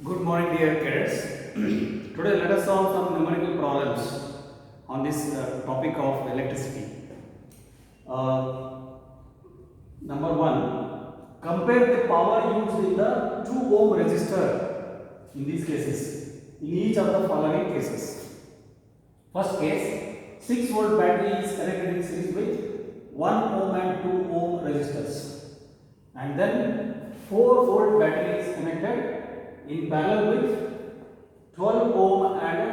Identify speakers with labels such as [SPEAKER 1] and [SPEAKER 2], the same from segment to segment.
[SPEAKER 1] Good morning, dear cadets. Today, let us solve some numerical problems on this topic of electricity. Uh, Number one, compare the power used in the 2 ohm resistor in these cases, in each of the following cases. First case, 6 volt battery is connected in series with 1 ohm and 2 ohm resistors, and then 4 volt battery is connected in parallel with 12 ohm and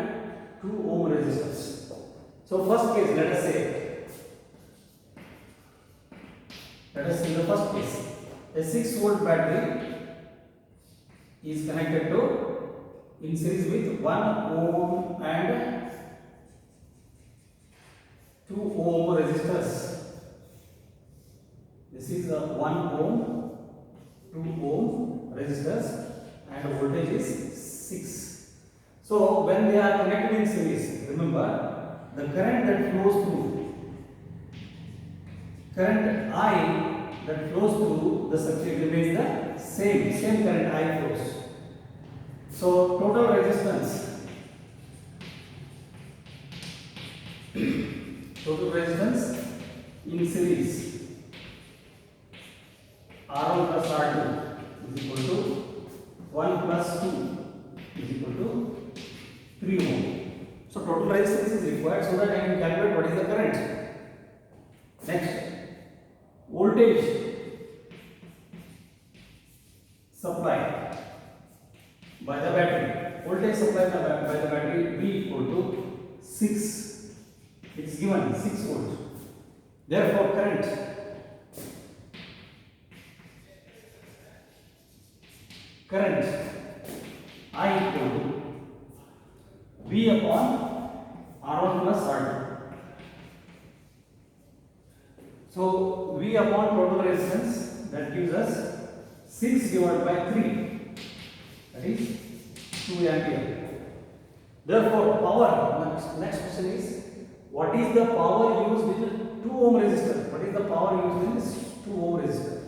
[SPEAKER 1] 2 ohm resistors. So first case, let us see the first case. A 6 volt battery is connected to in series with 1 ohm and 2 ohm resistors. This is a 1 ohm, 2 ohm resistors, and voltage is 6. So when they are connected in series, remember the current that flows through, current I that flows through the circuit remains the same current I flows. So total resistance in series R1 plus R2 is equal to 1 plus 2 is equal to 3 ohm. So total resistance is required so that I can calculate what is the current. Next, voltage supplied by the battery. Voltage supplied by the battery V equal to 6. It's given 6 volts. Therefore, current I equal to V upon R1 plus R2. So V upon total resistance, that gives us 6 divided by 3, that is 2 ampere. Therefore, power, next question is, what is the power used in 2 ohm resistor? What is the power used in this 2 ohm resistor?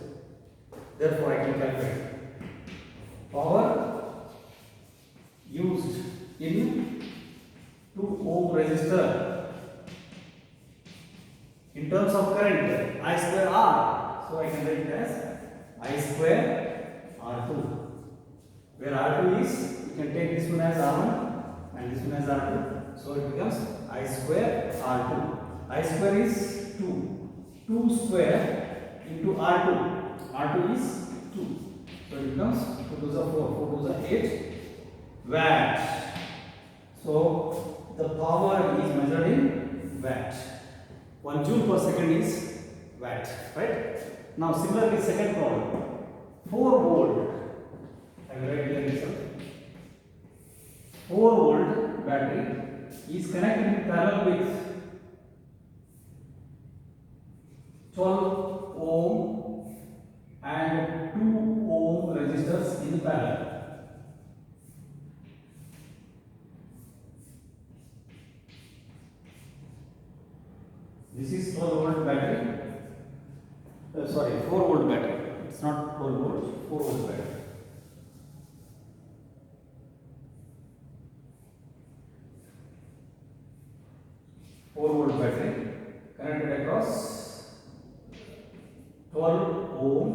[SPEAKER 1] Therefore, I can calculate power used in 2 ohm resistor in terms of current I square R. So I can write it as I square R2, where R2 is, you can take this one as R1 and this one as R2. So it becomes I square R2. I square is 2. 2 square into R2. R2 is 2. So it becomes 2 to the 4. 4 to the 8 watt. So the power is measured in watt. 1 joule per second is watt, right? Now similarly, second problem, 4 volt. I will write here itself. 4 volt battery is connected in parallel with 12 ohm and 2 ohm resistors in parallel. This is 12 volt battery. 4 volt battery. It's not 12 volts, 4 volt battery. Connected across 12 ohm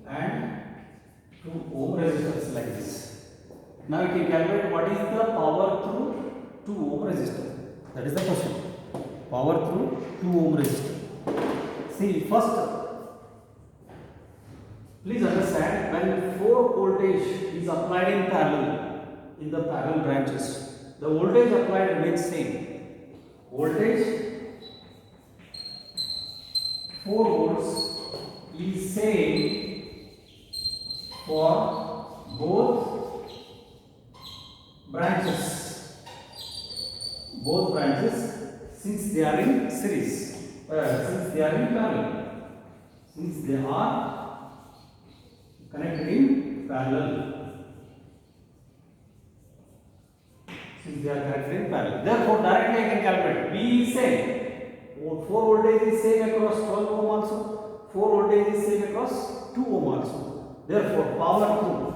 [SPEAKER 1] and 2 ohm resistors like this. Now you can calculate what is the power through 2 ohm resistor. That is the question. Power through 2 ohm resistor. See, first, please understand, when 4 voltage is applied in parallel, in the parallel branches, the voltage applied remains same. Voltage 4 volts is same for both branches. Both branches, since they are in series, since they are in parallel, since they are connected in parallel. Therefore, directly I can calculate. V is same. 4 voltage is same across 12 ohm also. 4 voltage is same across 2 ohm also. Therefore, power through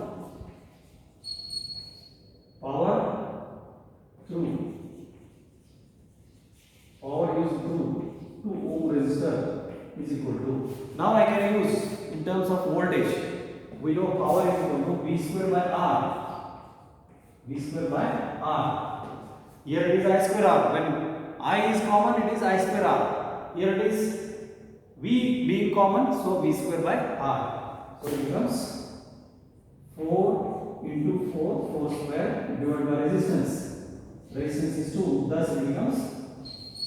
[SPEAKER 1] resistor is equal to. Now I can use in terms of voltage. We know power is equal to V square by R. V square by R. Here it is I square R. When I is common, it is I square R. Here it is V being common, so V square by R. So it becomes 4 into 4, 4 square divided by resistance. Resistance is 2, thus it becomes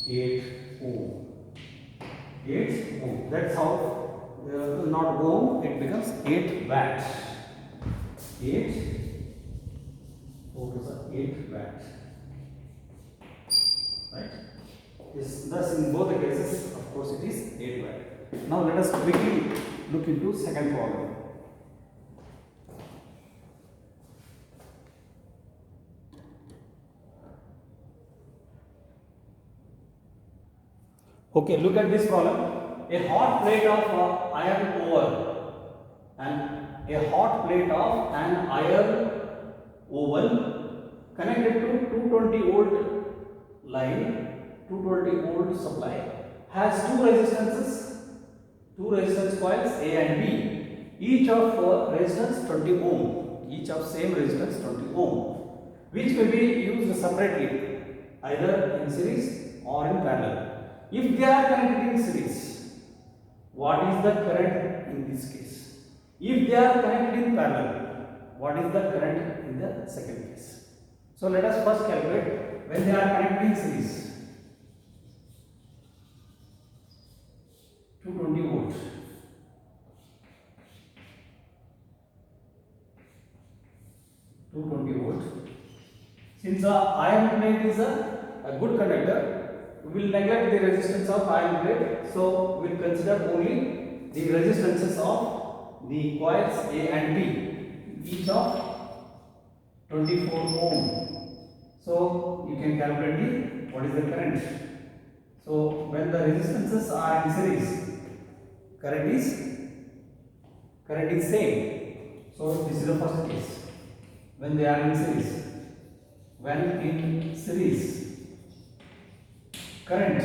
[SPEAKER 1] 8 ohm. 8 ohm. That's how, not ohm, it becomes 8 watt. 8, 4 to the 8 watt. Right? Thus, in both the cases, of course, it is 8 watt. Now, let us quickly look into second problem. Okay, look at this problem. A hot plate of iron ore and a hot plate of an iron oval connected to 220 volt line, 220 volt supply, has two resistance coils A and B, each of resistance 20 ohm, each of same resistance 20 ohm, which may be used separately either in series or in parallel. If they are connected in series, what is the current in this case? If they are connected in parallel, what is the current in the second case? So let us first calculate when they are connected in series. 220 volt. Since the iron plate is a good conductor, we will neglect the resistance of iron plate, so we will consider only the resistances of the coils A and B, each of 24 ohm. So you can calculate what is the current. So when the resistances are in series, current is same. So this is the first case. When they are in series, current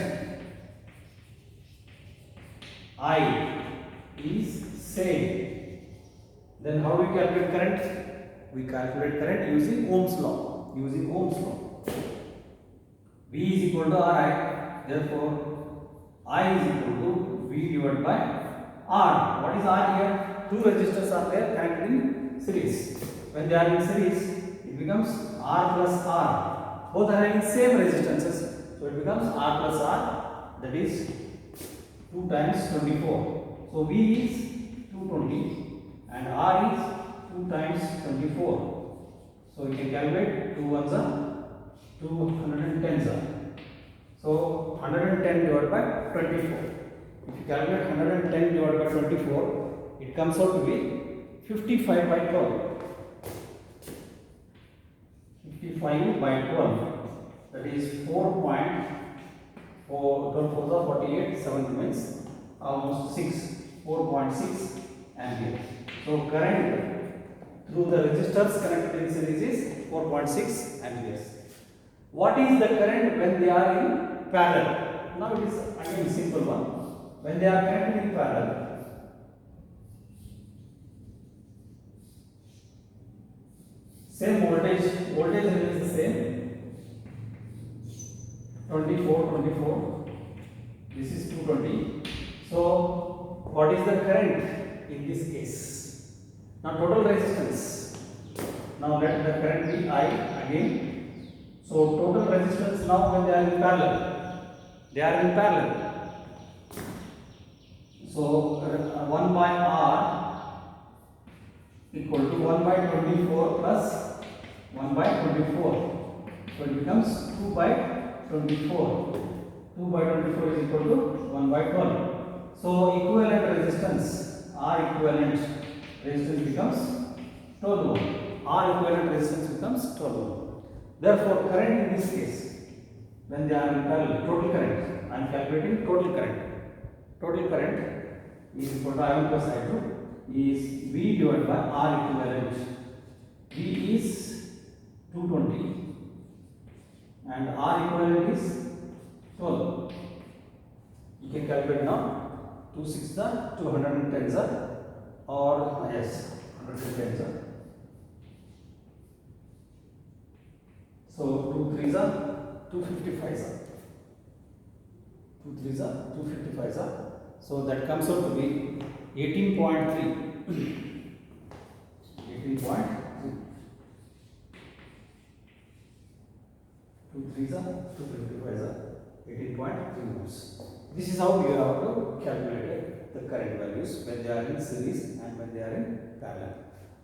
[SPEAKER 1] I is same. Then how do we calculate current? We calculate current using Ohm's law. V is equal to Ri. Therefore, I is equal to V divided by R. What is R here? Two resistors are there connected in series. When they are in series, it becomes R plus R. Both are having same resistances. So it becomes R plus R, that is 2 times 24. So V is 220 and R is 2 times 24. So you can calculate 2 ones are 210s are. So 110 divided by 24. If you calculate 110 divided by 24, it comes out to be 55 by 12. 55 by 12. That is 4.4, 12 4s are 48, 7 remains, almost 6, 4.6 ampere. So current through the resistors connected in series is 4.6 amperes. What is the current when they are in parallel? Now it is again simple one. When they are connected in parallel, same voltage remains the same. 24, this is 220. So what is the current in this case? Now total resistance. Now let the current be I again. So total resistance now when they are in parallel. So 1 by R equal to 1 by 24 plus 1 by 24. So it becomes 2 by 24. 2 by 24 is equal to 1 by 12. So equivalent resistance, R equivalent resistance becomes 12 ohm. R equivalent resistance becomes 12 ohm. Therefore, current in this case, when they are in parallel, total current, I am calculating total current. Total current is equal to I1 plus I2 is V divided by R equivalent. V is 220 and R equivalent is 12. You can calculate now. 2 6 are 210 are, or yes, 110 are. So 2 3s are 255 are. 2 3s are 255 are. So that comes out to be 18.3. 18.3. 2 3s are 255 are 18.3 volts. This is how you have to calculate the current values when they are in series and when they are in parallel.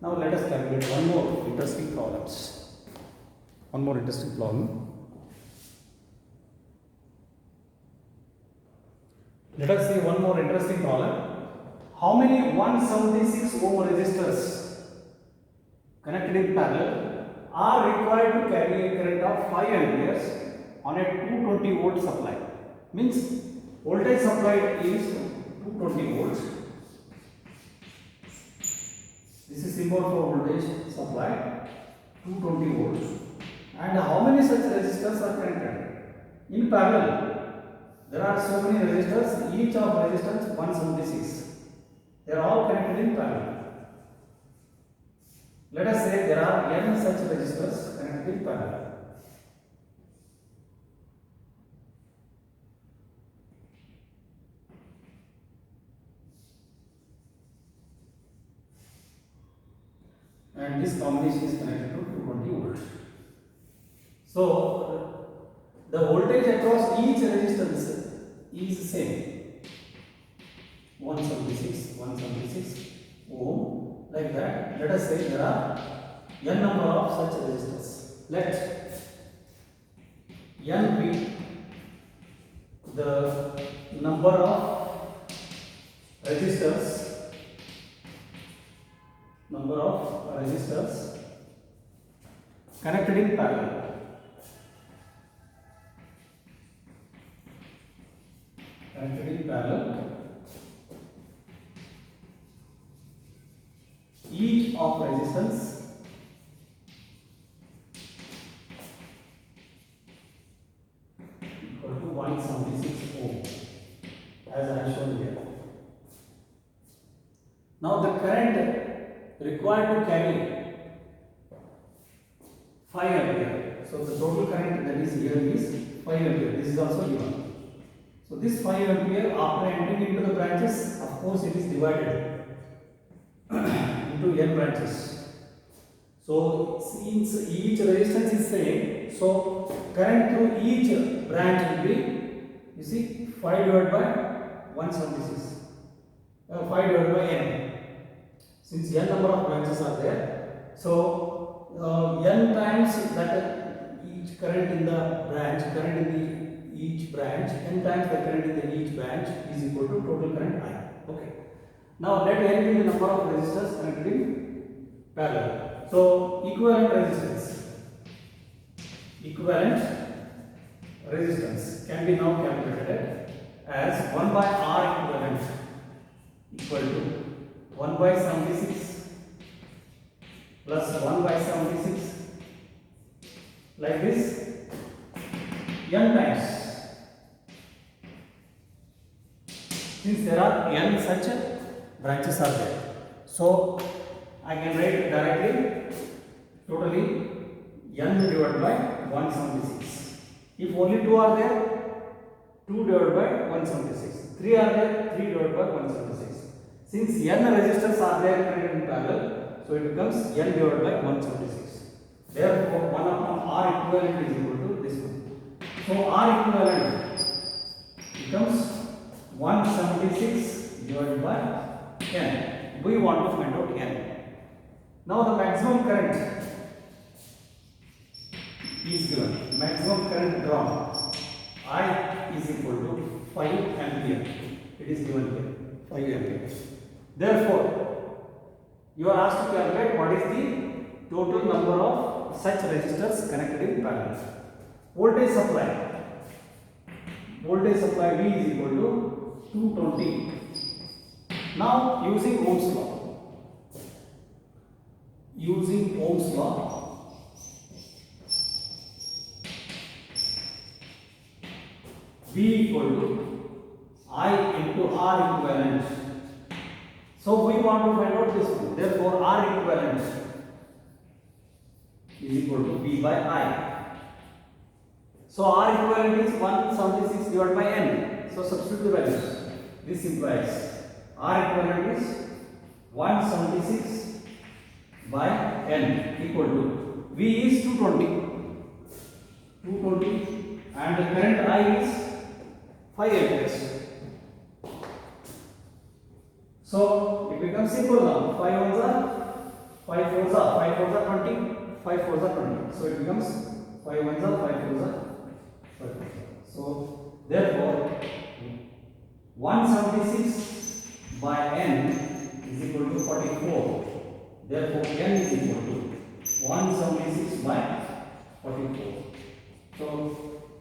[SPEAKER 1] Now let us calculate one more interesting problem. Let us see one more interesting problem. How many 176 ohm resistors connected in parallel are required to carry a current of 5 amperes on a 220 volt supply? Means voltage supplied is 220 volts. This is symbol for voltage supply, 220 volts. And how many such resistors are connected in parallel? There are so many resistors, each of resistance 176. They are all connected in parallel. Let us say there are n such resistors connected in parallel. And this combination is connected to 220 volts. So the voltage across each resistance is same, 176 ohm, like that. Let us say there are n number of such resistors. Let n be the number of resistors connected in parallel. Each of resistance equal to 176 ohm, as I have shown here. Now the current required to carry 5 ampere. So the total current that is here is 5 ampere. This is also given. So this 5 ampere, after entering into the branches, of course it is divided into n branches. So since each resistance is same, so current through each branch will be, you see, 5 divided by 176, 5 divided by n. Since n number of branches are there, so n times that each current in the branch, each branch, n times the current in the each branch is equal to total current I. Okay. Now let n be the number of resistors connected in parallel. So equivalent resistance can be now calculated as 1 by R equivalent equal to 1 by 76 plus 1 by 76, like this, n times. Since there are n such branches are there, so I can write directly totally n divided by 176. If only 2 are there, 2 divided by 176. 3 are there, 3 divided by 176. Since n resistors are there connected in parallel, so it becomes n divided by 176. Therefore 1 upon R equivalent is equal to this one. So R equivalent becomes 176 divided by n. We want to find out n. Now the maximum current is given. Maximum current drawn, I is equal to 5 ampere. It is given here, 5 ampere. Therefore, you are asked to calculate what is the total number of such resistors connected in parallel. Voltage supply V is equal to 220. Now using Ohm's law, V equal to I into R equivalent. So we want to find out this one. Therefore, R equivalent is equal to P by I. So R equivalent is 176 divided by N. So substitute the values. This implies R equivalent is 176 by N equal to V is 220 and the current I is 5 amperes. So it becomes simple now. 5 ones are 5 fours are 5 fours are 20, 5 fours are 20. So it becomes 5 ones are 5 fours are 5 fours. So therefore 176 by N is equal to 44. Therefore N is equal to 176 by 44. So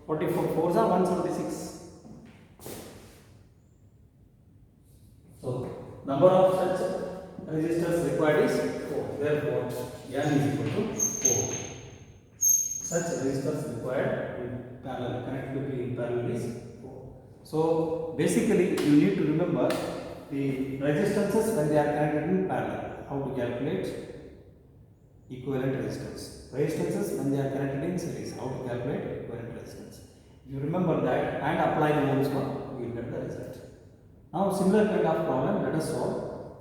[SPEAKER 1] 44 fours are 176. So number of such resistors required is 4. Therefore N is equal to 4. Such resistors required in parallel, connectivity in parallel is 4. So basically you need to remember the resistances when they are connected in parallel. How to calculate equivalent resistance. Resistances when they are connected in series. How to calculate equivalent resistance. If you remember that and apply the Ohm's law, you will get the result. Now similar kind of problem let us solve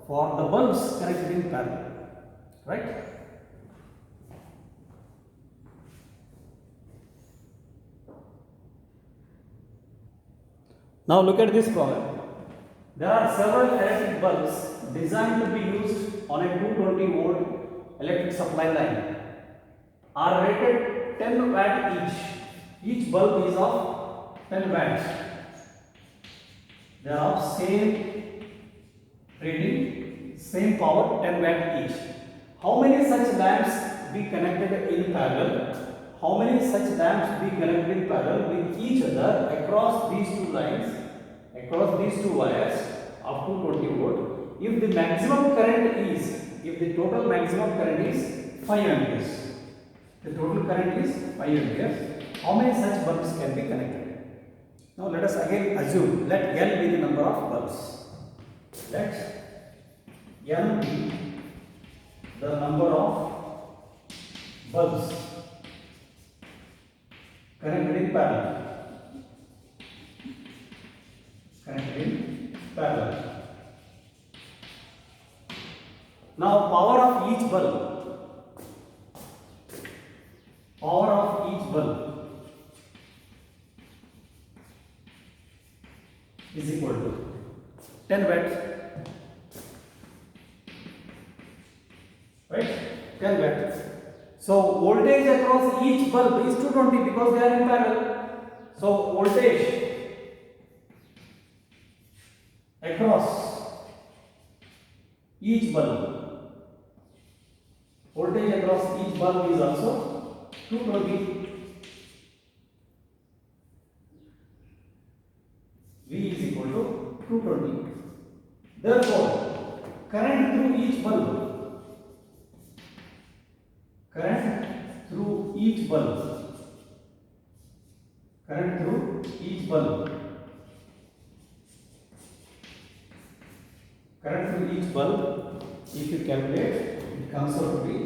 [SPEAKER 1] for the bulbs connected in parallel. Right? Now look at this problem. There are several electric bulbs designed to be used on a 220 volt electric supply line. Are rated 10 watt each. Each bulb is of 10 watts. They are of same rating, same power, 10 watt each. How many such lamps be connected in parallel? How many such lamps be connected in parallel with each other across these two lines, across these two wires of 220 volt? If the maximum current is, if the total maximum current is 5 amperes, the total current is 5 amperes, how many such bulbs can be connected? Now let us again assume, let N be the number of bulbs. Let N be the number of bulbs connected in parallel. Connected in parallel. Now power of each bulb. Power of each bulb is equal to 10 watts. Right? 10 watts. So voltage across each bulb is 220 because they are in parallel. So voltage across each bulb, voltage across each bulb is also 220. V is equal to 220. Therefore, current through each bulb, current through each bulb, current through each bulb, current through each bulb, if you calculate, it comes out to be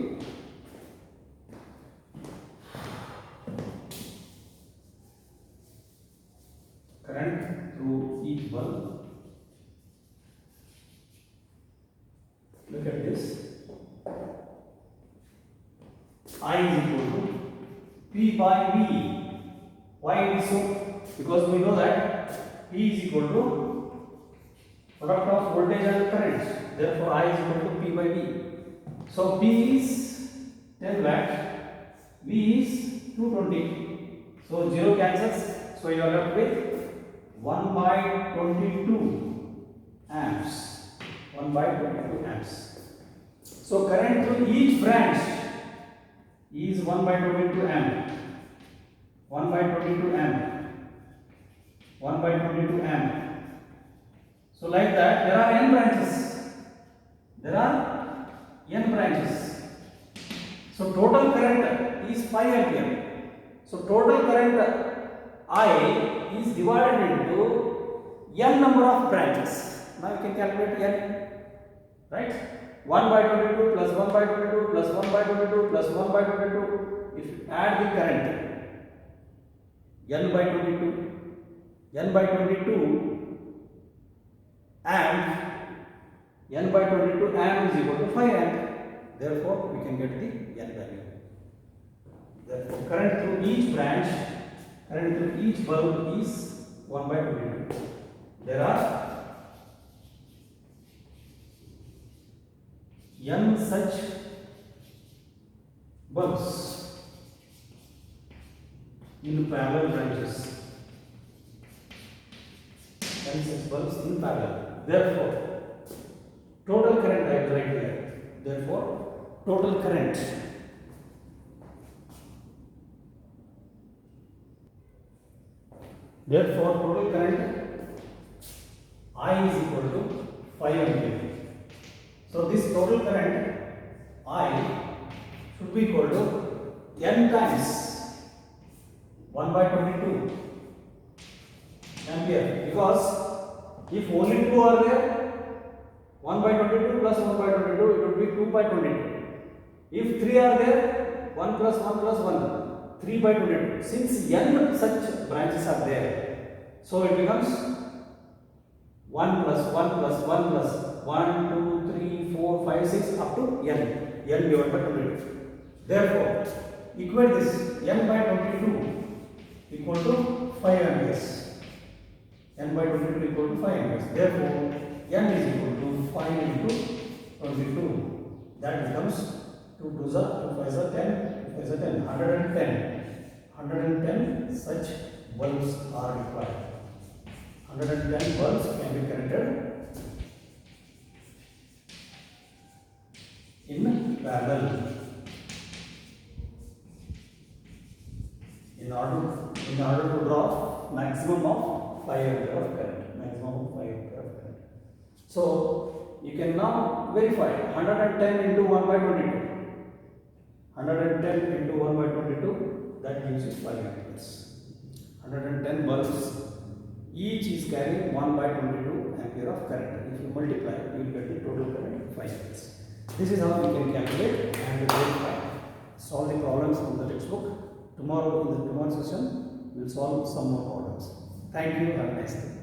[SPEAKER 1] current through each bulb. Look at this. I is equal to P by V. Why it is so? Because we know that P is equal to product of voltage and current. Therefore, I is equal to P by V. So P is 10 watt, V is 220. So 0 cancels. So you are left with 1 by 22 amps. 1 by 22 amps. So current through each branch is 1 by 22 amp. 1 by 22 amp. 1 by 22 amp. So like that, there are n branches. There are n branches. So total current is 5 ampere. So total current I is divided into n number of branches. Now you can calculate n, right? 1 by 22 plus 1 by 22 plus 1 by 22 plus 1 by 22. If you add the current n by 22, n by 22 and n by 22 amp is equal to 5 amp. Therefore, we can get the n value. Therefore, current through each branch, current through each bulb is 1 by 22. There are n such bulbs in parallel branches. N such bulbs in parallel. Therefore, total current I will write here. Therefore, total current I is equal to 5 ampere. So this total current I should be equal to n times 1 by 22 ampere, because if only 2 are there, 1 by 22 plus 1 by 22, it would be 2 by 22. If 3 are there, 1 plus 1 plus 1, 3 by 22. Since n such branches are there, so it becomes 1 plus 1 plus 1 plus 1, 2, 3, 4, 5, 6 up to n divided by 22. Therefore, equate this n by 22 equal to 5 amperes. N by 22 equal to 5 amperes. Therefore, n is equal to 5 into 22. That becomes 2 2s are 2 5s are 10, 2 5s are 10, 110. 110 such bulbs are required. 110 bulbs can be connected in parallel in order to draw maximum of 5 ampere of current. Maximum of 5 ampere of current. So you can now verify 110 into 1 by 22. 110 into 1 by 22, that gives you 5 amperes. 110 bulbs, each is carrying 1 by 22 ampere of current. If you multiply, you will get the total current 5 amperes. This is how we can calculate and verify. Solve the problems from the textbook. Tomorrow, in the tomorrow session, we will solve some more problems. Thank you. Have a nice day.